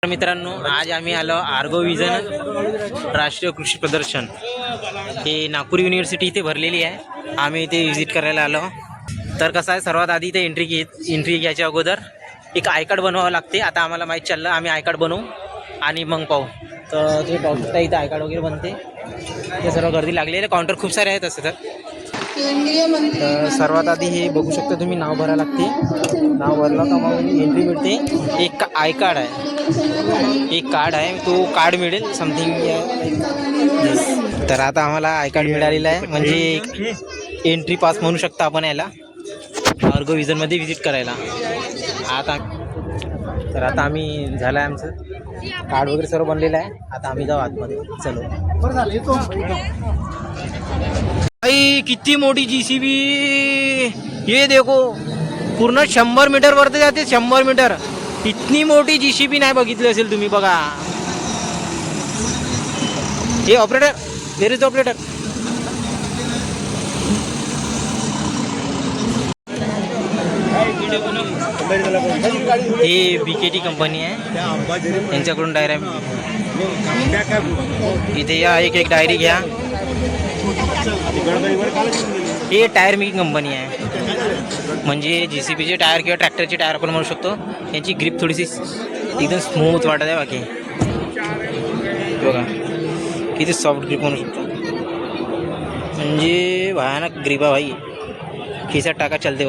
मित्रांनो, आज आम्ही आलो आर्गो विजन राष्ट्रीय कृषी प्रदर्शन हे नागपूर युनिव्हर्सिटी इथे भरलेली आहे. आम्ही इथे विजिट करायला आलो. तर कसं आहे, सर्वात आधी इथे एंट्री घ्यायच्या अगोदर एक आय कार्ड बनवावं लागते. आता आम्हाला माहीत चाललं, आम्ही आय कार्ड बनवू आणि मग पाहू. तर तुम्ही पाहू शकता इथं आय कार्ड वगैरे बनते. ते सर्व गर्दी लागलेले, काउंटर खूप सारे आहेत असे. तर सर्वात आधी हे बघू शकता तुम्ही, नाव भरायला लागते. नाव भरलं का मग एंट्री मिळते. एक आय कार्ड आहे, एक कार्ड आहे, तो कार्ड मिळेल समथिंग. तर आता आम्हाला आय कार्ड मिळालेलं आहे, म्हणजे एंट्री पास म्हणू शकता आपण याला, आर्गो विजनमध्ये व्हिजिट करायला. आता आम्ही झालं आहे आमचं कार्ड वगैरे सर्व बनलेलं आहे. आता आम्ही जाऊ आतमध्ये. चलो. आई किती मोठी JCB, ये देखो, पूर्ण 100 मीटर वरती जाते. 100 मीटर इतनी मोठी JCB नाही बघितली असेल तुम्ही. बघा हे operator, where is the operator. हे BKT कंपनी आहे, यांच्याकडून डायरी. इथे या, एक डायरी घ्या. हे टायर मेकिंग कंपनी आहे, म्हणजे JCBचे टायर किंवा ट्रॅक्टरचे टायर आपण म्हणू शकतो. यांची ग्रिप थोडीशी एकदम स्मूथ वाटत आहे. बाकी बघा किती सॉफ्ट ग्रिप म्हणू शकतो, म्हणजे भयानक ग्रिप आहे भाई. खिशात टाका चलते.